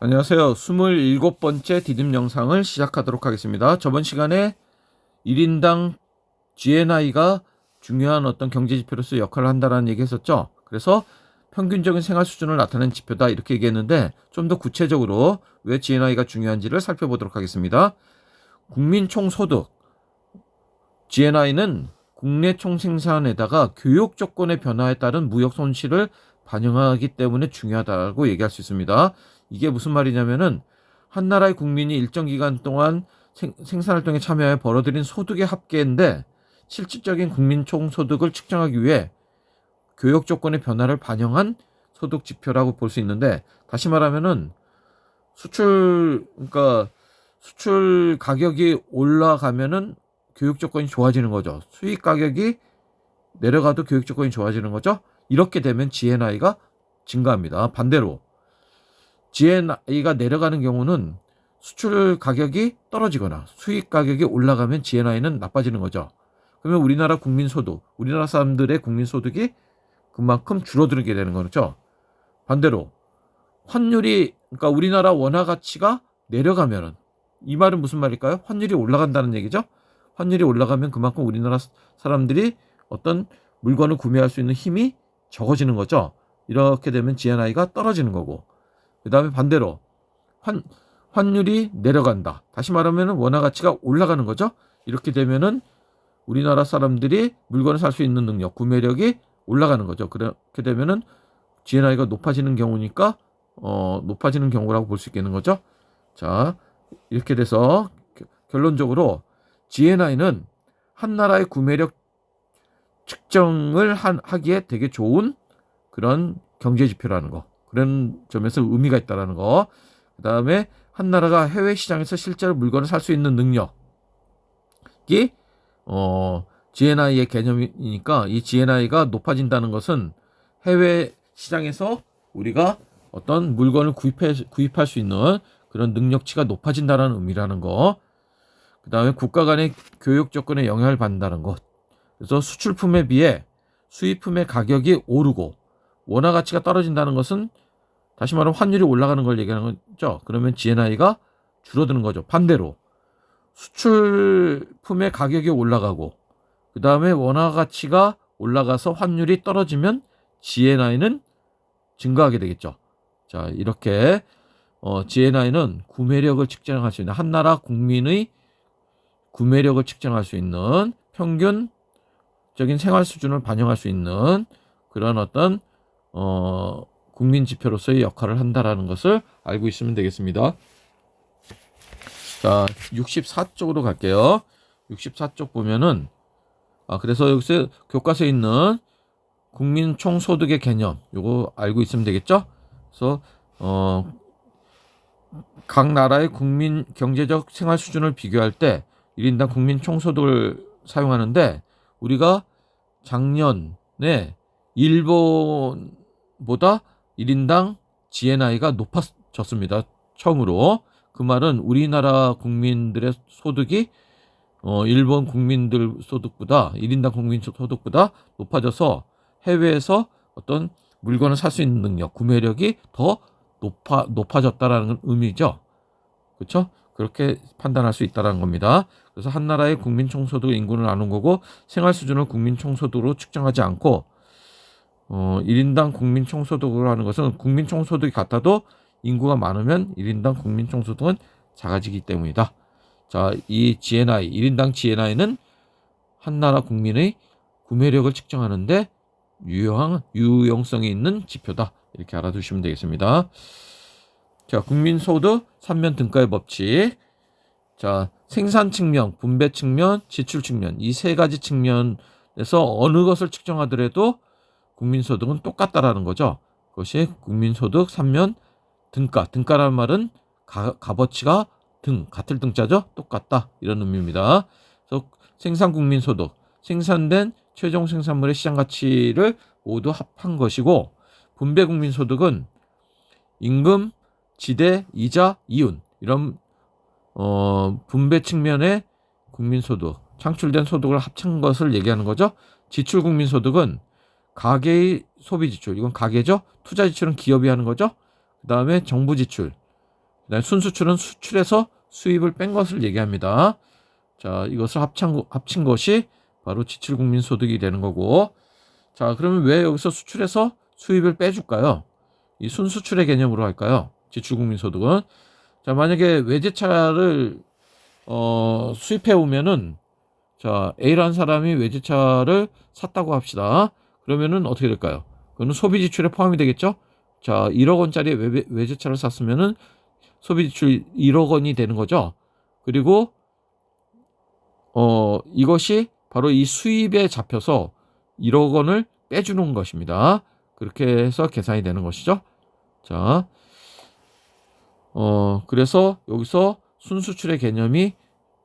안녕하세요. 27번째 디딤 영상을 시작하도록 하겠습니다. 저번 시간에 1인당 GNI가 중요한 어떤 경제 지표로서 역할을 한다는 얘기 했었죠. 그래서 평균적인 생활 수준을 나타내는 지표다 이렇게 얘기했는데 좀 더 구체적으로 왜 GNI가 중요한지를 살펴보도록 하겠습니다. 국민 총소득 GNI는 국내 총생산에다가 교육 조건의 변화에 따른 무역 손실을 반영하기 때문에 중요하다고 얘기할 수 있습니다. 이게 무슨 말이냐면은 한 나라의 국민이 일정 기간 동안 생산활동에 참여해 벌어들인 소득의 합계인데 실질적인 국민 총소득을 측정하기 위해 교육 조건의 변화를 반영한 소득 지표라고 볼 수 있는데, 다시 말하면은 그러니까 수출 가격이 올라가면은 교육 조건이 좋아지는 거죠. 수입 가격이 내려가도 교육 조건이 좋아지는 거죠. 이렇게 되면 GNI가 증가합니다. 반대로 GNI가 내려가는 경우는 수출 가격이 떨어지거나 수입 가격이 올라가면 GNI는 나빠지는 거죠. 그러면 우리나라 국민소득, 우리나라 사람들의 국민소득이 그만큼 줄어들게 되는 거죠. 반대로 환율이, 그러니까 우리나라 원화 가치가 내려가면은, 이 말은 무슨 말일까요? 환율이 올라간다는 얘기죠. 환율이 올라가면 그만큼 우리나라 사람들이 어떤 물건을 구매할 수 있는 힘이 적어지는 거죠. 이렇게 되면 GNI가 떨어지는 거고, 그 다음에 반대로 환율이 내려간다. 다시 말하면 원화 가치가 올라가는 거죠. 이렇게 되면은 우리나라 사람들이 물건을 살 수 있는 능력, 구매력이 올라가는 거죠. 그렇게 되면은 GNI가 높아지는 경우니까 높아지는 경우라고 볼 수 있겠는 거죠. 자, 이렇게 돼서 결론적으로 GNI는 한 나라의 구매력 측정을 하기에 되게 좋은 그런 경제 지표라는 거, 그런 점에서 의미가 있다라는 거. 그 다음에 한 나라가 해외 시장에서 실제로 물건을 살 수 있는 능력이 GNI의 개념이니까, 이 GNI가 높아진다는 것은 해외 시장에서 우리가 어떤 물건을 구입할 수 있는 그런 능력치가 높아진다는 의미라는 거. 그 다음에 국가 간의 교육 조건에 영향을 받는다는 것. 그래서 수출품에 비해 수입품의 가격이 오르고 원화 가치가 떨어진다는 것은 다시 말하면 환율이 올라가는 걸 얘기하는 거죠. 그러면 GNI가 줄어드는 거죠. 반대로 수출품의 가격이 올라가고 그 다음에 원화 가치가 올라가서 환율이 떨어지면 GNI는 증가하게 되겠죠. 자, 이렇게 GNI는 구매력을 측정할 수 있는, 한 나라 국민의 구매력을 측정할 수 있는, 평균적인 생활 수준을 반영할 수 있는 그런 어떤 국민 지표로서의 역할을 한다라는 것을 알고 있으면 되겠습니다. 자, 64쪽으로 갈게요. 64쪽 보면은 그래서 여기서 교과서에 있는 국민 총소득의 개념, 요거 알고 있으면 되겠죠? 그래서 각 나라의 국민 경제적 생활 수준을 비교할 때 1인당 국민 총소득을 사용하는데, 우리가 작년에 일본보다 1인당 GNI가 높아졌습니다. 처음으로. 그 말은 우리나라 국민들의 소득이 일본 국민들 소득보다, 1인당 국민 소득보다 높아져서 해외에서 어떤 물건을 살 수 있는 능력, 구매력이 더 높아졌다라는 의미죠. 그렇죠? 그렇게 판단할 수 있다는 겁니다. 그래서 한 나라의 국민 총소득 인구를 나눈 거고, 생활 수준을 국민 총소득으로 측정하지 않고 1인당 국민 총소득으로 하는 것은 국민 총소득이 같아도 인구가 많으면 1인당 국민 총소득은 작아지기 때문이다. 자, 이 GNI, 1인당 GNI는 한 나라 국민의 구매력을 측정하는데 유용성이 있는 지표다. 이렇게 알아두시면 되겠습니다. 자, 국민소득 3면 등가의 법칙. 자, 생산 측면, 분배 측면, 지출 측면, 이 세 가지 측면에서 어느 것을 측정하더라도 국민소득은 똑같다라는 거죠. 그것이 국민소득 3면 등가. 등가라는 말은 값어치가 같을 등자죠. 똑같다, 이런 의미입니다. 그래서 생산 국민소득, 생산된 최종 생산물의 시장 가치를 모두 합한 것이고, 분배 국민소득은 임금, 지대, 이자, 이윤, 이런 분배 측면의 국민소득, 창출된 소득을 합친 것을 얘기하는 거죠. 지출 국민소득은 가계의 소비 지출, 이건 가계죠. 투자 지출은 기업이 하는 거죠. 그 다음에 정부 지출, 그다음에 순수출은 수출에서 수입을 뺀 것을 얘기합니다. 자, 이것을 합친 것이 바로 지출국민소득이 되는 거고, 자, 그러면 왜 여기서 수출에서 수입을 빼줄까요? 이 순수출의 개념으로 할까요? 지출국민소득은. 자, 만약에 외제차를 수입해 오면은, 자, A라는 사람이 외제차를 샀다고 합시다. 그러면은 어떻게 될까요? 그거는 소비 지출에 포함이 되겠죠? 자, 1억 원짜리 외제차를 샀으면은 소비 지출 1억 원이 되는 거죠. 그리고 이것이 바로 이 수입에 잡혀서 1억 원을 빼주는 것입니다. 그렇게 해서 계산이 되는 것이죠. 자, 그래서 여기서 순수출의 개념이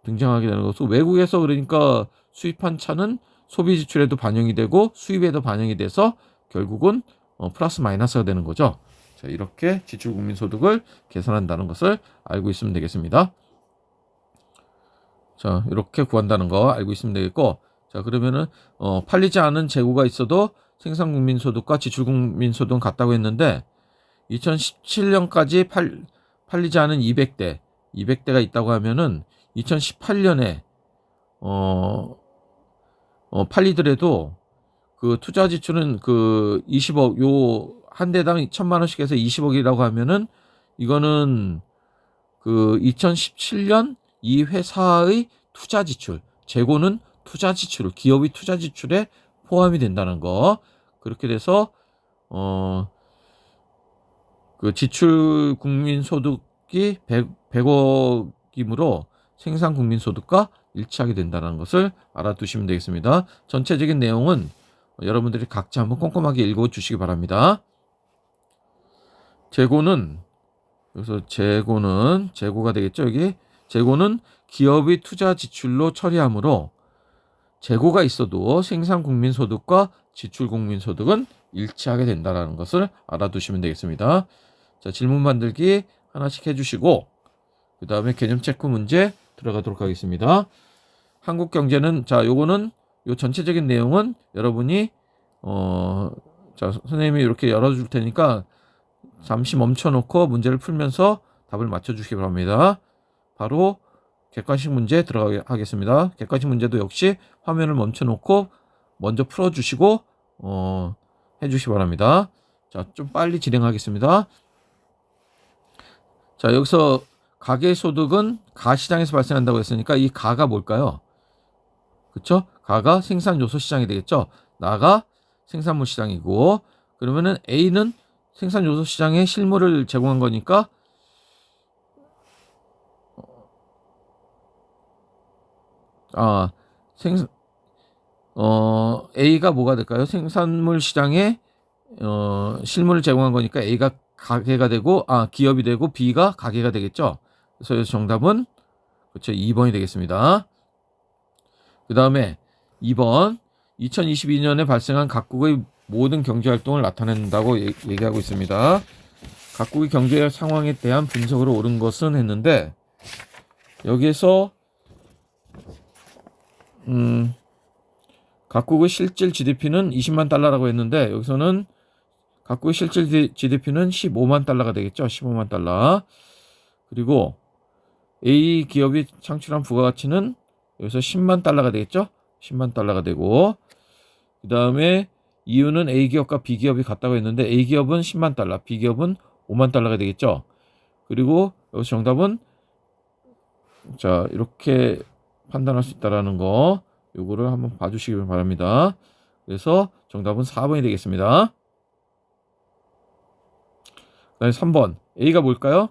등장하게 되는 것은, 외국에서 그러니까 수입한 차는 소비 지출에도 반영이 되고 수입에도 반영이 돼서 결국은 플러스 마이너스가 되는 거죠. 자, 이렇게 지출 국민 소득을 계산한다는 것을 알고 있으면 되겠습니다. 자, 이렇게 구한다는 거 알고 있으면 되겠고, 자, 그러면은 팔리지 않은 재고가 있어도 생산 국민 소득과 지출 국민 소득은 같다고 했는데, 2017년까지 팔리지 않은 200대가 있다고 하면은 2018년에 팔리더라도 그 투자 지출은 그 20억, 요 한 대당 1,000만 원씩 해서 20억이라고 하면은, 이거는 그 2017년 이 회사의 투자 지출, 재고는 투자 지출, 기업의 투자 지출에 포함이 된다는 거. 그렇게 돼서 그 지출 국민 소득이 100억이므로 생산 국민 소득과 일치하게 된다는 것을 알아두시면 되겠습니다. 전체적인 내용은 여러분들이 각자 한번 꼼꼼하게 읽어 주시기 바랍니다. 재고는, 여기서 재고가 되겠죠. 여기 재고는 기업의 투자 지출로 처리하므로 재고가 있어도 생산 국민 소득과 지출 국민 소득은 일치하게 된다는 것을 알아두시면 되겠습니다. 자, 질문 만들기 하나씩 해주시고, 그 다음에 개념 체크 문제 들어가도록 하겠습니다. 한국 경제는, 자, 요거는 요 전체적인 내용은 여러분이 자, 선생님이 이렇게 열어줄 테니까 잠시 멈춰놓고 문제를 풀면서 답을 맞춰주시기 바랍니다. 바로 객관식 문제 들어가겠습니다. 객관식 문제도 역시 화면을 멈춰놓고 먼저 풀어주시고 해주시기 바랍니다. 자, 좀 빨리 진행하겠습니다. 자, 여기서 가계소득은 가시장에서 발생한다고 했으니까 이 가가 뭘까요? 그쵸? 가가 생산요소 시장이 되겠죠? 나가 생산물 시장이고, 그러면은 A는 생산요소 시장에 실물을 제공한 거니까 A가 뭐가 될까요? 생산물 시장에 실물을 제공한 거니까 A가 가계가 되고, 기업이 되고, B가 가계가 되겠죠? 그래서 정답은 그렇죠, 2번이 되겠습니다. 그 다음에 2번, 2022년에 발생한 각국의 모든 경제활동을 나타낸다고 얘기하고 있습니다. 각국의 경제 상황에 대한 분석으로 옳은 것은 했는데, 여기에서 각국의 실질 GDP는 20만 달러라고 했는데, 여기서는 각국의 실질 GDP는 15만 달러가 되겠죠. 15만 달러. 그리고 A 기업이 창출한 부가가치는 여기서 10만 달러가 되겠죠. 10만 달러가 되고, 그 다음에 이유는 A 기업과 B 기업이 같다고 했는데, A 기업은 10만 달러, B 기업은 5만 달러가 되겠죠. 그리고 여기서 정답은, 자, 이렇게 판단할 수 있다라는 거, 요거를 한번 봐주시기 바랍니다. 그래서 정답은 4번이 되겠습니다. 그다음에 3번, A가 뭘까요?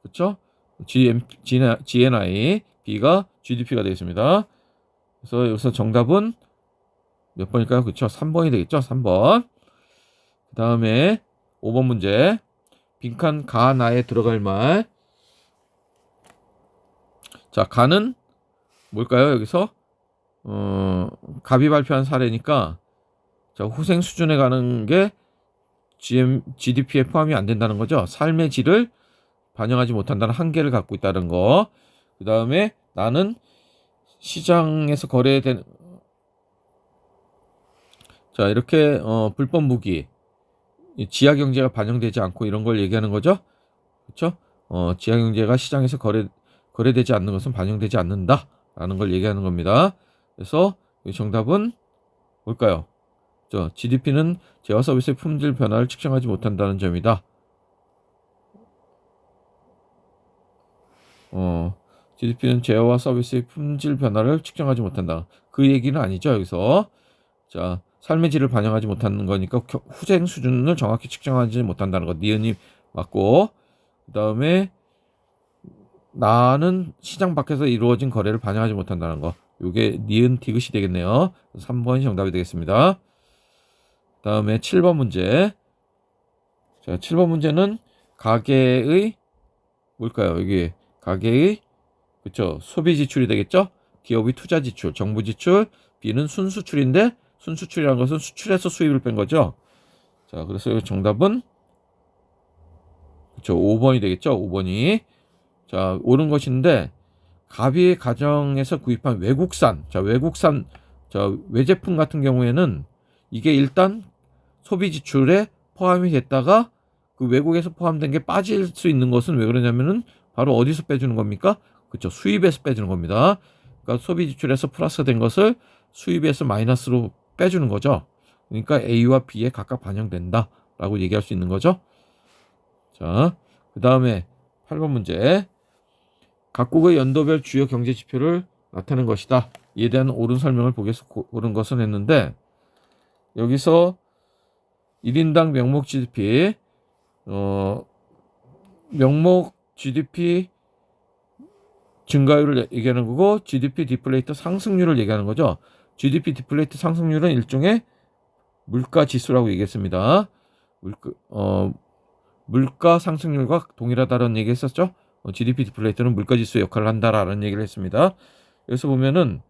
그렇죠? GNI, B가 GDP가 되겠습니다. 그래서 여기서 정답은 몇 번일까요? 그렇죠? 3번이 되겠죠? 3번. 그 다음에 5번 문제. 빈칸 가나에 들어갈 말. 자, 가는 뭘까요? 여기서 갑이 발표한 사례니까, 자, 후생 수준에 가는 게 GDP에 포함이 안 된다는 거죠. 삶의 질을 반영하지 못한다는 한계를 갖고 있다는 거. 그 다음에 나는 시장에서 거래된, 자, 이렇게 불법 무기, 지하 경제가 반영되지 않고 이런 걸 얘기하는 거죠. 그렇죠? 지하 경제가 시장에서 거래되지 않는 것은 반영되지 않는다라는 걸 얘기하는 겁니다. 그래서 정답은 뭘까요? GDP는 재화 서비스의 품질 변화를 측정하지 못한다는 점이다. GDP는 재화와 서비스의 품질 변화를 측정하지 못한다. 그 얘기는 아니죠, 여기서. 자, 삶의 질을 반영하지 못하는 거니까 후생 수준을 정확히 측정하지 못한다는 거. 니은이 맞고, 그 다음에 나는 시장 밖에서 이루어진 거래를 반영하지 못한다는 거. 요게 니은 디귿이 되겠네요. 3번이 정답이 되겠습니다. 그 다음에 7번 문제. 자, 7번 문제는 가계의 뭘까요? 이게 가계의 그쵸, 소비 지출이 되겠죠? 기업의 투자 지출, 정부 지출, B는 순수출인데 순수출이라는 것은 수출해서 수입을 뺀 거죠. 자, 그래서 정답은 그쵸, 5번이 되겠죠? 5번이. 자, 옳은 것인데 가비의 가정에서 구입한 외국산, 외제품 같은 경우에는 이게 일단 소비 지출에 포함이 됐다가 그 외국에서 포함된 게 빠질 수 있는 것은 왜 그러냐면은 바로 어디서 빼주는 겁니까? 그쵸, 수입에서 빼주는 겁니다. 그러니까 소비 지출에서 플러스된 것을 수입에서 마이너스로 빼주는 거죠. 그러니까 A와 B에 각각 반영된다라고 얘기할 수 있는 거죠. 자, 그 다음에 8번 문제. 각국의 연도별 주요 경제 지표를 나타낸 것이다. 이에 대한 옳은 설명을 보기 위해서 옳은 것은 했는데, 여기서 1인당 명목 GDP, 명목 GDP 증가율을 얘기하는 거고, GDP 디플레이터 상승률을 얘기하는 거죠. GDP 디플레이터 상승률은 일종의 물가 지수라고 얘기했습니다. 물가 상승률과 동일하다는 얘기 했었죠. GDP 디플레이터는 물가 지수의 역할을 한다라는 얘기를 했습니다. 여기서 보면은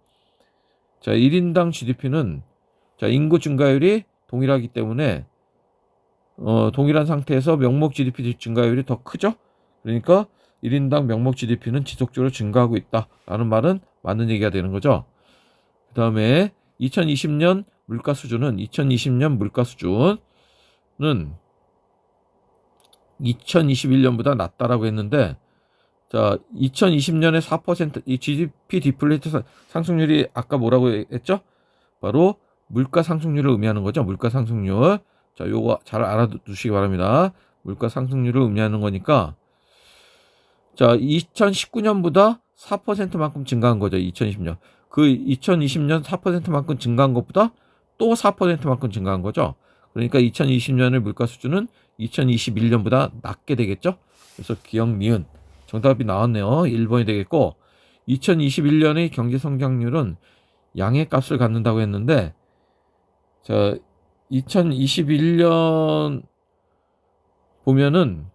자, 1인당 GDP는 자, 인구 증가율이 동일하기 때문에 동일한 상태에서 명목 GDP 증가율이 더 크죠. 그러니까 1인당 명목 GDP는 지속적으로 증가하고 있다라는 말은 맞는 얘기가 되는 거죠. 그 다음에 2020년 물가 수준은 2021년보다 낮다라고 했는데, 자, 2020년에 4% 이 GDP 디플레이터 상승률이 아까 뭐라고 했죠? 바로 물가 상승률을 의미하는 거죠. 물가 상승률. 자, 요거 잘 알아두시기 바랍니다. 물가 상승률을 의미하는 거니까, 자, 2019년보다 4%만큼 증가한 거죠. 2020년. 그 2020년 4%만큼 증가한 것보다 또 4%만큼 증가한 거죠. 그러니까 2020년의 물가 수준은 2021년보다 낮게 되겠죠. 그래서 기억 니은 정답이 나왔네요. 1번이 되겠고, 2021년의 경제 성장률은 양의 값을 갖는다고 했는데, 자, 2021년 보면은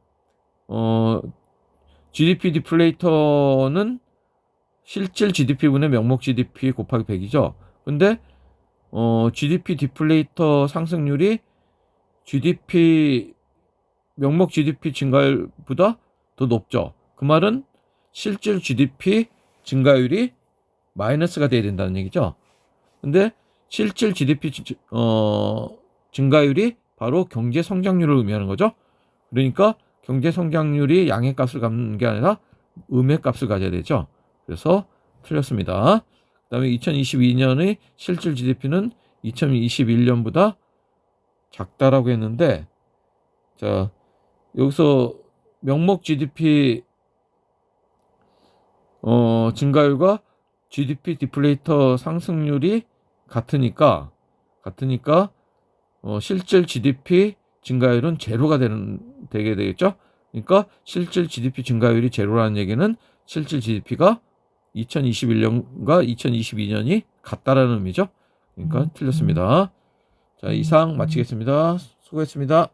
GDP 디플레이터는 실질 GDP분의 명목 GDP 곱하기 100이죠. 근데 GDP 디플레이터 상승률이 명목 GDP 증가율보다 더 높죠. 그 말은 실질 GDP 증가율이 마이너스가 돼야 된다는 얘기죠. 근데 실질 GDP 증가율이 바로 경제 성장률을 의미하는 거죠. 그러니까 경제 성장률이 양의 값을 갖는 게 아니라 음의 값을 가져야 되죠. 그래서 틀렸습니다. 그다음에 2022년의 실질 GDP는 2021년보다 작다라고 했는데, 자, 여기서 명목 GDP 증가율과 GDP 디플레이터 상승률이 같으니까 실질 GDP 증가율은 제로가 되게 되겠죠. 그러니까 실질 GDP 증가율이 제로라는 얘기는 실질 GDP가 2021년과 2022년이 같다라는 의미죠. 그러니까 틀렸습니다. 자, 이상 마치겠습니다. 수고했습니다.